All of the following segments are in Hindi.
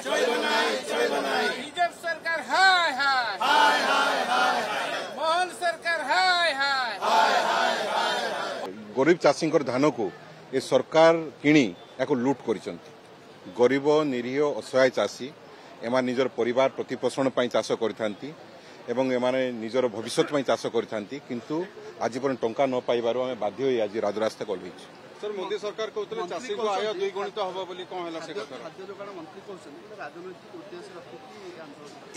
बीजेपी सरकार हाय हाय मोहन सरकार हाय हाय गरीब चाषी धान को ये सरकार किणी या लुट कर गरीब निरीह असहाय चाषी एम निजर परिवार प्रतिपोषण चाष करथांती एवं एमाने निजर भविष्यत चाष करथांती किंतु आज पर टंका न पाइबारु आमे बाध्य होई आज राजरास्ता कलबीच। सर मोदी सरकार कहते चाषी को आय द्विगुणित हम बोली कौन है से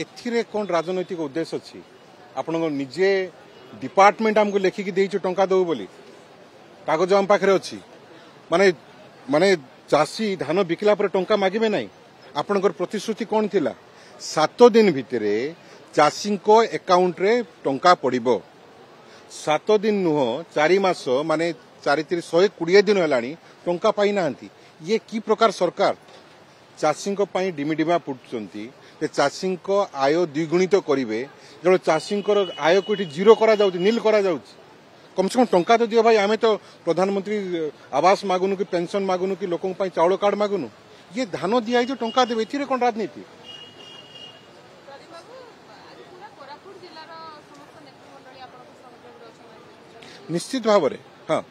एथिरे कौन राजनैतिक उद्देश्य अच्छी आपण निजे डिपार्टमेंट आमको लेखिकी देइछ टंका दो बोली कागज आम पाखरे अच्छी माने माने चाषी धान बिकला पर टंका मागिबे नाही आपणकर प्रतिश्रुति कौन थिला 7 दिन भितरे चाषी को अकाउंट रे टंका पड़िबो 7 दिन नुह 4 मास माने 4-120 दिन हेलानी टंका पाई नांती ये की प्रकार सरकार चाषी को पाई डिमिडिमा पुटचंती ते चाषी को आय द्विगुणित करिवे जब चाषी आय को जीरो करा जाउची नील करा जाउची कम से कम टंका तो दियो भाई आमे तो प्रधानमंत्री आवास मागुनु कि पेंशन मागुनु कि लोकों पाई चाउल कार्ड मागुनु ये धान दिया जो टंका देवे एथिरे कोन राजनीति निश्चित भाव में हाँ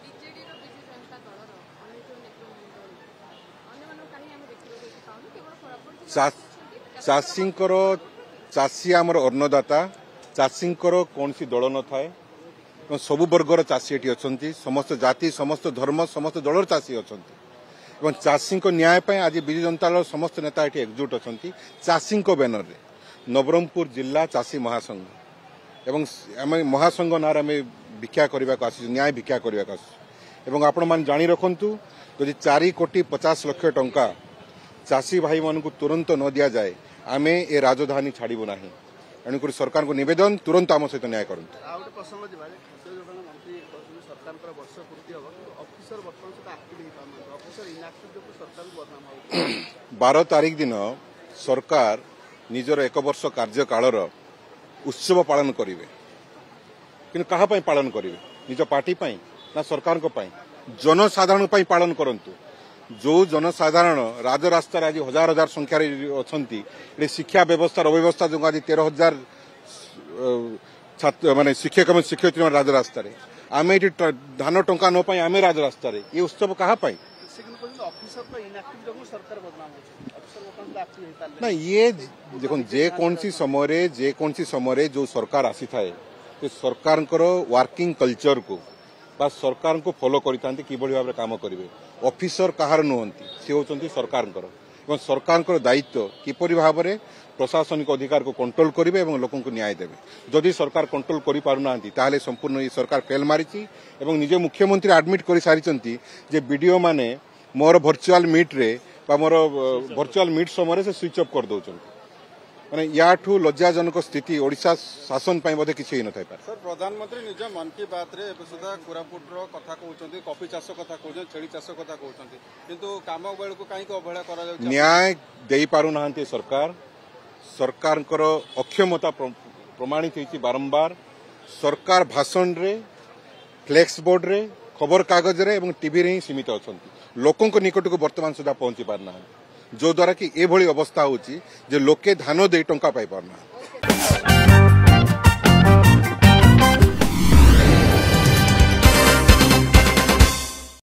चाषी चाषी आमर अन्नदाता चाषी कौन सी दल न थाए सबु वर्गर चाषी एटी अच्छी समस्त जाति समस्त धर्म समस्त दलर चाषी अच्छा चाषी को न्याय पाई आज विजु जनता दल समस्त नेता एटी एकजुट अच्छा चाषी बैनर रे नवरंगपुर जिला चाषी महासंघ एवं आम महासंघ नार आम भिक्षा करने को आस न्याय भिक्षा करने को आस आपण मान जानी रखु यदि 4,50,00,000 टंका चाषी भाई मान को तुरंत न दि जाए आम ए राजधानी छाड़ू ना एणुक सरकार को निवेदन तुरंत आम सहित न्याय करूँ 12 तारीख दिन सरकार निजर 1 वर्ष कार्यकाल उत्सव पालन करेंगे कि कहा पालन करेंगे निज पार्टी पाई ना सरकार को पाई जनसाधारण पाई पालन करंतु जो जनसाधारण राजरास्ता आज हजार हजार संख्यार अच्छा शिक्षा व्यवस्था अव्यवस्था जो आज 13,000 छात्र माने शिक्षक शिक्षयित्री राजरास्ता आम ये धान टंका न पाई आम राजरास्ता ये उत्सव कहा पाई ना ये देखो जेकोसी समय जो सरकार आसी थाए सरकार वर्किंग कल्चर को सरकार को फॉलो करता कि भाव में काम करेंगे ऑफिसर कहार नुहति सी होती सरकार सरकार दायित्व किपर भाव में प्रशासनिक अधिकार को कंट्रोल करेंगे और लोक न्याय देवे जदि सरकार कंट्रोल कर पारना संपूर्ण ये सरकार फेल मारी निजे मुख्यमंत्री एडमिट कर सारी वीडियो माने मोर वर्चुअल मीट रे मोर वर्चुअल मीट समय से स्विच ऑफ कर दौरान माने याठू लज्जाजनक स्थिति ओडिशा शासन पाई बोधे किसी न थाई पार। सर प्रधानमंत्री निज मन की बात रे सुधा कोरापुट रो कथा कहउचंती कॉफी चाष कथा कहउचंती छेड़ी चाष कथा कहउचंती किंतु काम बेल को काई को अवहेला करा जाउछ न्याय देई पारु नाहंती सरकार अक्षमता प्रमाणित होती बारंबार सरकार भाषण रे फ्लेक्स बोर्ड रे खबर कागज रे एवं टीवी रे ही सीमित अछंती लोकों को निकट को वर्तमान सुधा पहुंची पारना जो द्वारा कि एभली अवस्था होची जे लोके धान दे टंका पाई पारना।